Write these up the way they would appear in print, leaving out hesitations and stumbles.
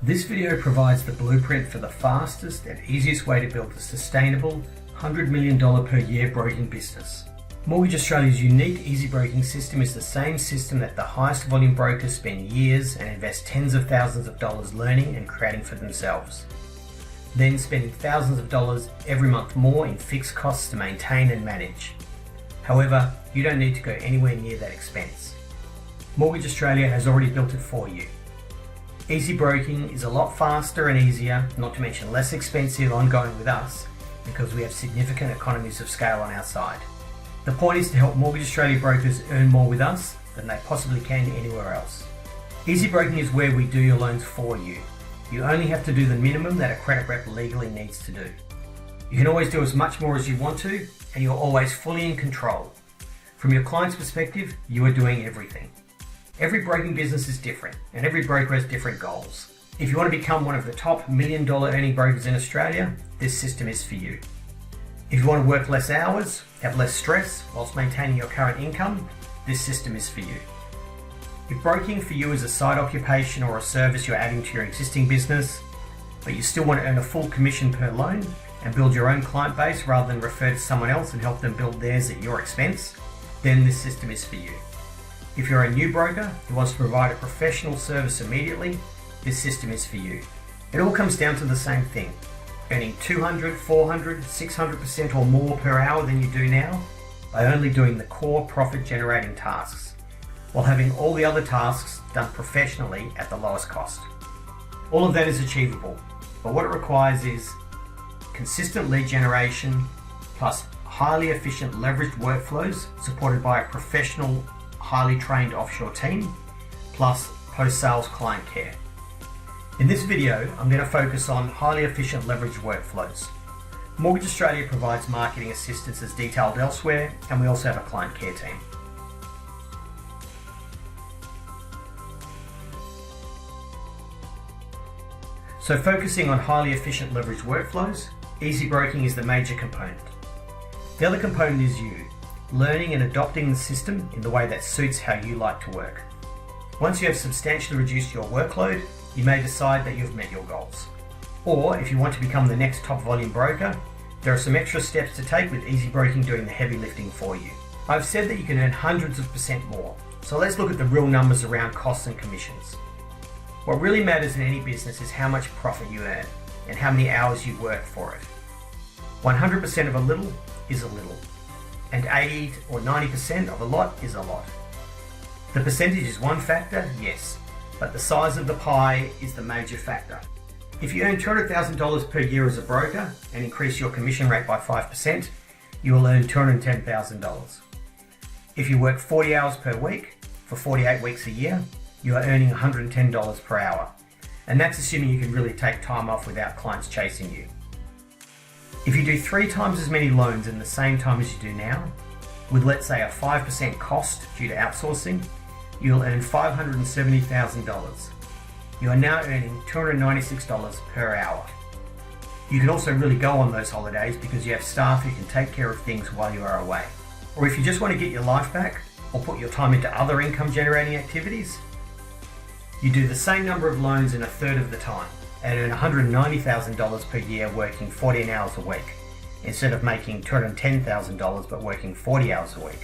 This video provides the blueprint for the fastest and easiest way to build a sustainable $100 million per year broking business. Mortgage Australia's unique EasyBroking system is the same system that the highest volume brokers spend years and invest tens of thousands of dollars learning and creating for themselves, then spending thousands of dollars every month more in fixed costs to maintain and manage. However, you don't need to go anywhere near that expense. Mortgage Australia has already built it for you. EasyBroking is a lot faster and easier, not to mention less expensive ongoing with us, because we have significant economies of scale on our side. The point is to help Mortgage Australia brokers earn more with us than they possibly can anywhere else. EasyBroking is where we do your loans for you. You only have to do the minimum that a credit rep legally needs to do. You can always do as much more as you want to, and you're always fully in control. From your client's perspective, you are doing everything. Every broking business is different, and every broker has different goals. If you want to become one of the top $1 million earning brokers in Australia, this system is for you. If you want to work less hours, have less stress, whilst maintaining your current income, this system is for you. If broking for you is a side occupation or a service you're adding to your existing business, but you still want to earn a full commission per loan and build your own client base rather than refer to someone else and help them build theirs at your expense, then this system is for you. If you're a new broker who wants to provide a professional service immediately, this system is for you. It all comes down to the same thing: earning 200, 400, 600% or more per hour than you do now by only doing the core profit generating tasks, while having all the other tasks done professionally at the lowest cost. All of that is achievable, but what it requires is consistent lead generation plus highly efficient leveraged workflows supported by a professional, highly trained offshore team, plus post-sales client care. In this video, I'm going to focus on highly efficient leveraged workflows. Mortgage Australia provides marketing assistance as detailed elsewhere, and we also have a client care team. So focusing on highly efficient leveraged workflows, EasyBroking is the major component. The other component is you, learning and adopting the system in the way that suits how you like to work. Once you have substantially reduced your workload, you may decide that you've met your goals. Or if you want to become the next top volume broker, there are some extra steps to take with EasyBroking doing the heavy lifting for you. I've said that you can earn hundreds of percent more, so let's look at the real numbers around costs and commissions. What really matters in any business is how much profit you earn and how many hours you work for it. 100% of a little is a little, and 80 or 90% of a lot is a lot. The percentage is one factor, yes, but the size of the pie is the major factor. If you earn $200,000 per year as a broker and increase your commission rate by 5%, you will earn $210,000. If you work 40 hours per week for 48 weeks a year, you are earning $110 per hour, and that's assuming you can really take time off without clients chasing you. If you do 3 times as many loans in the same time as you do now, with let's say a 5% cost due to outsourcing, you'll earn $570,000. You are now earning $296 per hour. You can also really go on those holidays because you have staff who can take care of things while you are away. Or if you just want to get your life back or put your time into other income generating activities, you do the same number of loans in a third of the time and earn $190,000 per year working 14 hours a week, instead of making $210,000 but working 40 hours a week.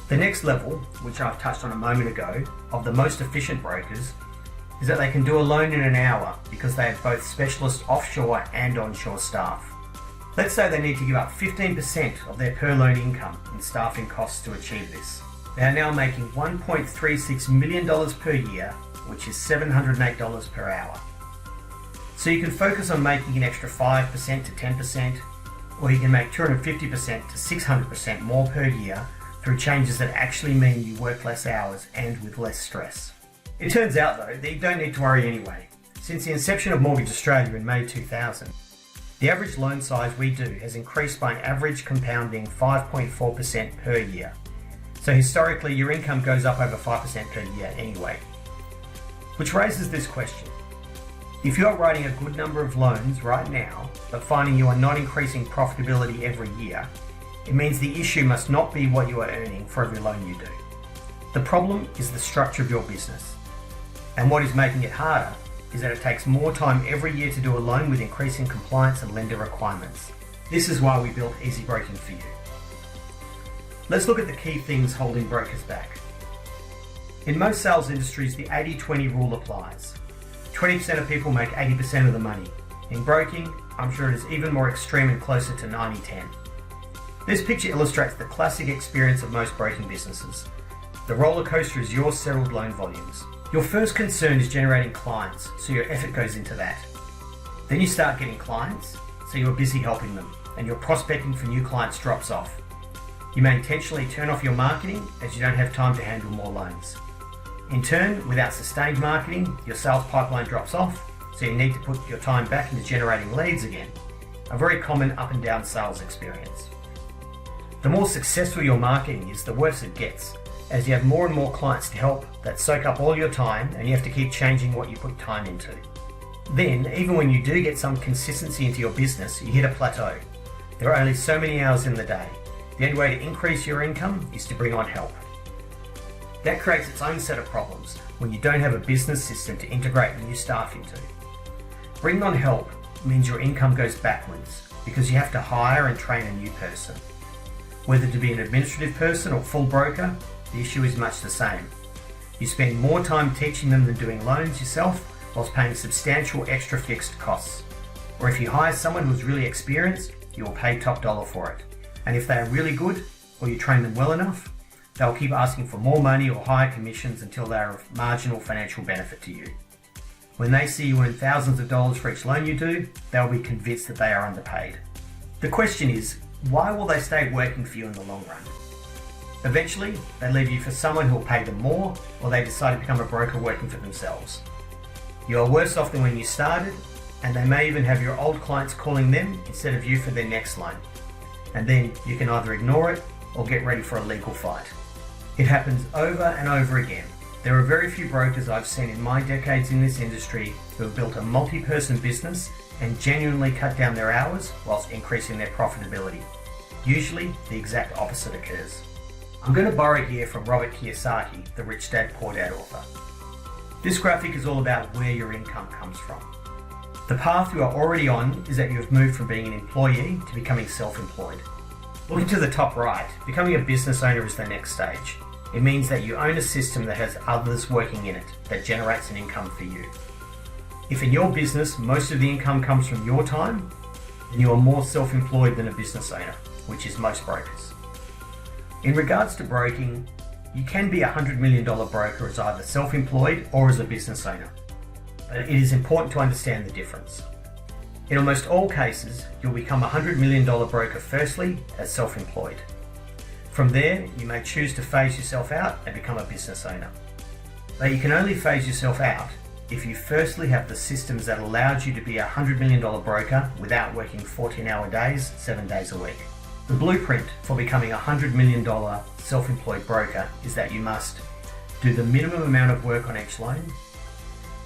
The next level, which I've touched on a moment ago, of the most efficient brokers, is that they can do a loan in an hour because they have both specialist offshore and onshore staff. Let's say they need to give up 15% of their per loan income in staffing costs to achieve this. They are now making $1.36 million per year, which is $708 per hour. So you can focus on making an extra 5% to 10%, or you can make 250% to 600% more per year through changes that actually mean you work less hours and with less stress. It turns out though that you don't need to worry anyway. Since the inception of Mortgage Australia in May 2000, the average loan size we do has increased by an average compounding 5.4% per year. So historically your income goes up over 5% per year anyway. Which raises this question: if you are writing a good number of loans right now, but finding you are not increasing profitability every year, it means the issue must not be what you are earning for every loan you do. The problem is the structure of your business. And what is making it harder is that it takes more time every year to do a loan with increasing compliance and lender requirements. This is why we built EasyBroking for you. Let's look at the key things holding brokers back. In most sales industries, the 80-20 rule applies. 20% of people make 80% of the money. In broking, I'm sure it is even more extreme and closer to 90-10. This picture illustrates the classic experience of most broking businesses. The roller coaster is your settled loan volumes. Your first concern is generating clients, so your effort goes into that. Then you start getting clients, so you're busy helping them, and your prospecting for new clients drops off. You may intentionally turn off your marketing as you don't have time to handle more loans. In turn, without sustained marketing, your sales pipeline drops off, so you need to put your time back into generating leads again. A very common up and down sales experience. The more successful your marketing is, the worse it gets, as you have more and more clients to help that soak up all your time and you have to keep changing what you put time into. Then, even when you do get some consistency into your business, you hit a plateau. There are only so many hours in the day. The only way to increase your income is to bring on help. That creates its own set of problems when you don't have a business system to integrate new staff into. Bringing on help means your income goes backwards because you have to hire and train a new person. Whether to be an administrative person or full broker, the issue is much the same. You spend more time teaching them than doing loans yourself, whilst paying substantial extra fixed costs. Or if you hire someone who's really experienced, you will pay top dollar for it. And if they are really good, or you train them well enough, they'll keep asking for more money or higher commissions until they are of marginal financial benefit to you. When they see you earn thousands of dollars for each loan you do, they'll be convinced that they are underpaid. The question is, why will they stay working for you in the long run? Eventually, they leave you for someone who will pay them more, or they decide to become a broker working for themselves. You are worse off than when you started, and they may even have your old clients calling them instead of you for their next loan. And then you can either ignore it or get ready for a legal fight. It happens over and over again. There are very few brokers I've seen in my decades in this industry who have built a multi-person business and genuinely cut down their hours whilst increasing their profitability. Usually, the exact opposite occurs. I'm going to borrow here from Robert Kiyosaki, the Rich Dad Poor Dad author. This graphic is all about where your income comes from. The path you are already on is that you have moved from being an employee to becoming self-employed. Looking to the top right, becoming a business owner is the next stage. It means that you own a system that has others working in it that generates an income for you. If in your business most of the income comes from your time, then you are more self-employed than a business owner, which is most brokers. In regards to broking, you can be a $100 million broker as either self-employed or as a business owner. But it is important to understand the difference. In almost all cases, you'll become a $100 million broker firstly as self-employed. From there, you may choose to phase yourself out and become a business owner. But you can only phase yourself out if you firstly have the systems that allowed you to be a $100 million broker without working 14-hour days, 7 days a week. The blueprint for becoming a $100 million self-employed broker is that you must do the minimum amount of work on each loan,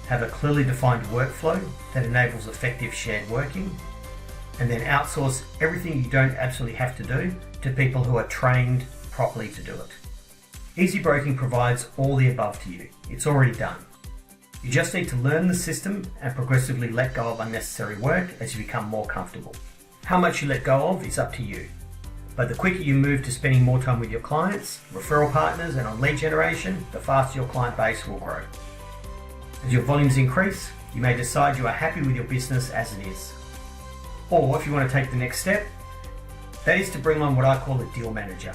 have a clearly defined workflow that enables effective shared working, and then outsource everything you don't absolutely have to do to people who are trained properly to do it. EasyBroking provides all the above to you. It's already done. You just need to learn the system and progressively let go of unnecessary work as you become more comfortable. How much you let go of is up to you. But the quicker you move to spending more time with your clients, referral partners, and on lead generation, the faster your client base will grow. As your volumes increase, you may decide you are happy with your business as it is. Or if you want to take the next step, that is to bring on what I call a deal manager.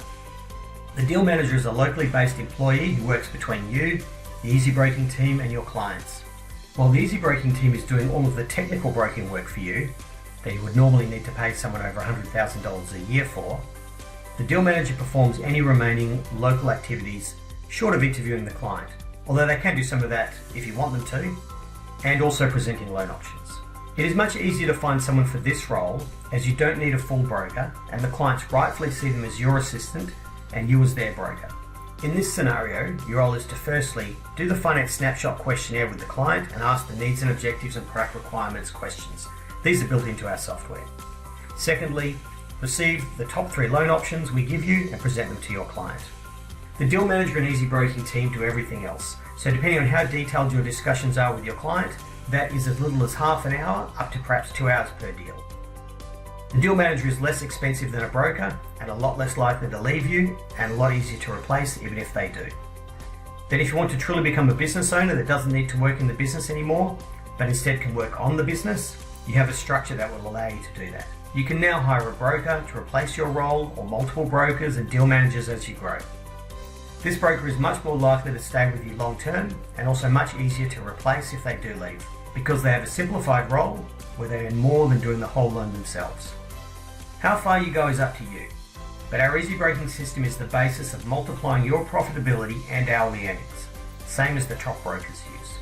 The deal manager is a locally based employee who works between you, the EasyBroking team, and your clients. While the EasyBroking team is doing all of the technical broking work for you, that you would normally need to pay someone over $100,000 a year for, the deal manager performs any remaining local activities short of interviewing the client, although they can do some of that if you want them to, and also presenting loan options. It is much easier to find someone for this role as you don't need a full broker and the clients rightfully see them as your assistant and you as their broker. In this scenario, your role is to firstly do the finance snapshot questionnaire with the client and ask the needs and objectives and product requirements questions. These are built into our software. Secondly, receive the top 3 loan options we give you and present them to your client. The deal manager and EasyBroking team do everything else, so depending on how detailed your discussions are with your client, that is as little as half an hour up to perhaps 2 hours per deal. The deal manager is less expensive than a broker and a lot less likely to leave you and a lot easier to replace even if they do. Then if you want to truly become a business owner that doesn't need to work in the business anymore, but instead can work on the business, you have a structure that will allow you to do that. You can now hire a broker to replace your role or multiple brokers and deal managers as you grow. This broker is much more likely to stay with you long term and also much easier to replace if they do leave, because they have a simplified role where they earn more than doing the whole loan themselves. How far you go is up to you, but our EasyBroking system is the basis of multiplying your profitability and hourly earnings, same as the top brokers use.